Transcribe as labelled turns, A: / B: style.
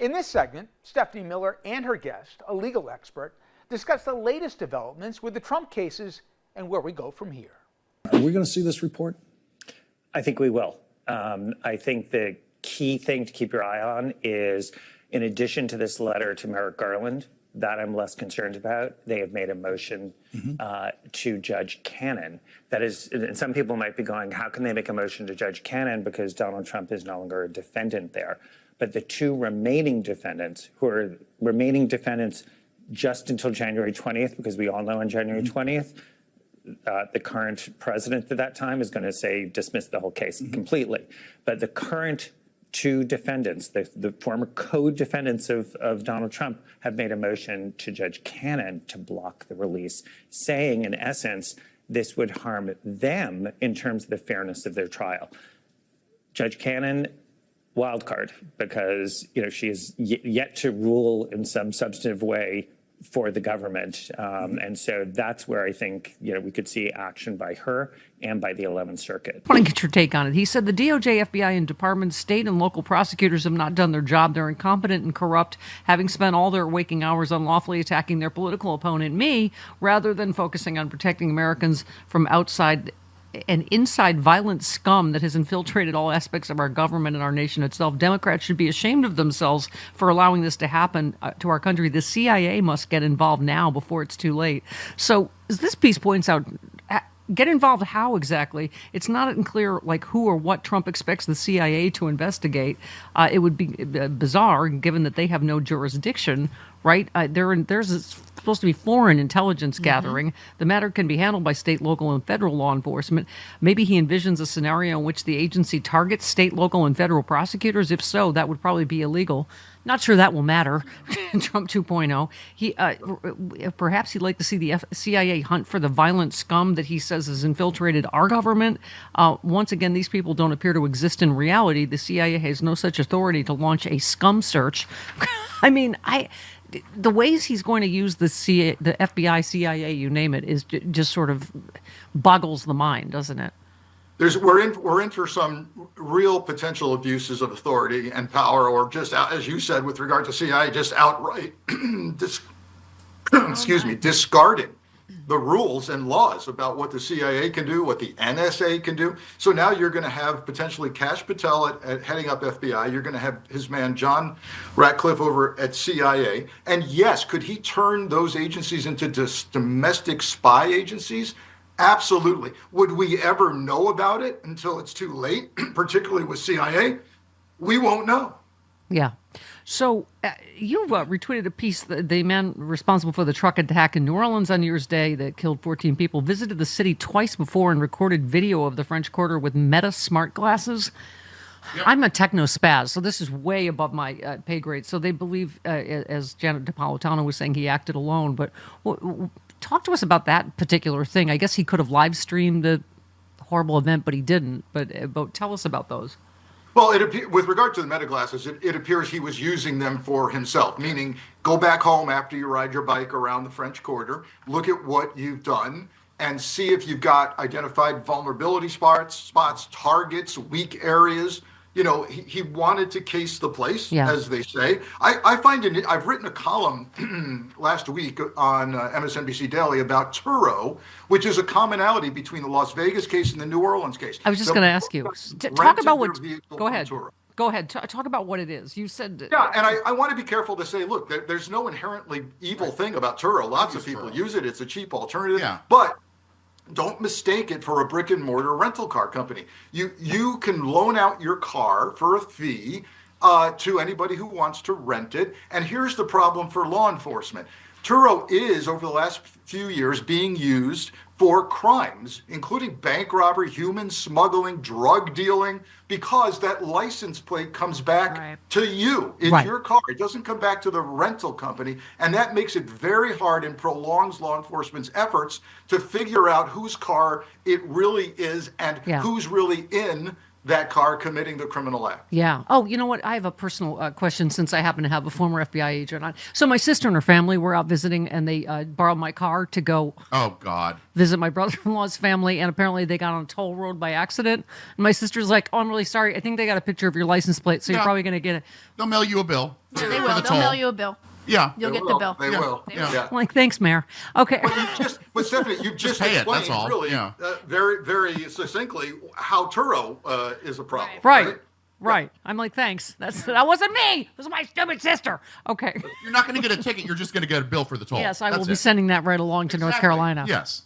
A: In this segment, Stephanie Miller and her guest, a legal expert, discuss the latest developments with the Trump cases and where we go from here.
B: Are we going to see this report?
C: I think we will. I think the key thing to keep your eye on is, in addition to this letter to Merrick Garland, that I'm less concerned about, they have made a motion to Judge Cannon. That is, and some people might be going, how can they make a motion to Judge Cannon because Donald Trump is no longer a defendant there? But the two remaining defendants, who are remaining defendants just until January 20th, because we all know on January 20th, the current president at that time is going to say dismiss the whole case completely. But the current two defendants, the former co-defendants of Donald Trump, have made a motion to Judge Cannon to block the release, saying, in essence, this would harm them in terms of the fairness of their trial. Judge Cannon, wild card, because she is yet to rule in some substantive way for the government. And so that's where I think, we could see action by her and by the 11th Circuit.
D: I want to get your take on it. He said the DOJ, FBI, and departments, state and local prosecutors have not done their job. They're incompetent and corrupt, having spent all their waking hours unlawfully attacking their political opponent, me, rather than focusing on protecting Americans from outside and inside violent scum that has infiltrated all aspects of our government and our nation itself. Democrats should be ashamed of themselves for allowing this to happen to our country. The CIA must get involved now before it's too late. So as this piece points out, get involved how exactly? It's not unclear who or what Trump expects the CIA to investigate. It would be bizarre given that they have no jurisdiction, right? There's supposed to be foreign intelligence gathering. The matter can be handled by state, local, and federal law enforcement. Maybe he envisions a scenario in which the agency targets state, local, and federal prosecutors. If so, that would probably be illegal. Not sure that will matter in Trump 2.0. Perhaps he'd like to see the CIA hunt for the violent scum that he says has infiltrated our government. Once again, these people don't appear to exist in reality. The CIA has no such authority to launch a scum search. I mean, the ways he's going to use the FBI, CIA, you name it, is just sort of boggles the mind, doesn't it?
E: We're in for some real potential abuses of authority and power, or just, as you said, with regard to CIA, just outright, discarding the rules and laws about what the CIA can do, what the NSA can do. So now you're going to have potentially Kash Patel at heading up FBI. You're going to have his man John Ratcliffe over at CIA. And yes, could he turn those agencies into domestic spy agencies? Absolutely. Would we ever know about it until it's too late, particularly with CIA? We won't know.
D: Yeah. So you retweeted a piece that the man responsible for the truck attack in New Orleans on New Year's Day that killed 14 people visited the city twice before and recorded video of the French Quarter with Meta smart glasses. Yep. I'm a techno spaz, so this is way above my pay grade. So they believe, as Janet Napolitano was saying, he acted alone. But talk to us about that particular thing. I guess he could have live streamed the horrible event, but he didn't. But tell us about those.
E: Well, with regard to the Meta glasses, it appears he was using them for himself, meaning go back home after you ride your bike around the French Quarter, look at what you've done, and see if you've got identified vulnerability spots, targets, weak areas. He wanted to case the place, as they say. I find I've written a column last week on MSNBC Daily about Turo, which is a commonality between the Las Vegas case and the New Orleans case.
D: I was just going to ask you. Talk about what. Go ahead. Go ahead. Talk about what it is. You said.
E: Yeah, and I want to be careful to say, look, there's no inherently evil thing about Turo. Lots of people use it. It's a cheap alternative. Yeah. But don't mistake it for a brick and mortar rental car company. You can loan out your car for a fee to anybody who wants to rent it. And here's the problem for law enforcement. Turo is, over the last few years, being used for crimes, including bank robbery, human smuggling, drug dealing, because that license plate comes back to you. It's your car. It doesn't come back to the rental company. And that makes it very hard and prolongs law enforcement's efforts to figure out whose car it really is and who's really in that car committing the criminal act.
D: Yeah. Oh, you know what? I have a personal question since I happen to have a former FBI agent on. So my sister and her family were out visiting, and they borrowed my car to go visit my brother-in-law's family, and apparently they got on a toll road by accident. And my sister's like, oh, I'm really sorry. I think they got a picture of your license plate, so you're probably going to get it.
F: They'll mail you a bill. They will. They'll mail you a bill.
G: Yeah.
F: You'll get the bill.
E: They will. Yeah.
D: I'm like, thanks, Mayor. Okay.
E: But Stephanie, you just
G: pay it,
E: explained
G: that's all.
E: really
G: Yeah.
E: very, very succinctly how Turo is a problem.
D: Right. I'm like, thanks. That wasn't me. It was my stupid sister. Okay.
G: You're not going to get a ticket. You're just going to get a bill for the toll.
D: Yes, I will
G: That's
D: be
G: it.
D: sending that right along to North
G: Exactly.
D: Carolina.
G: Yes.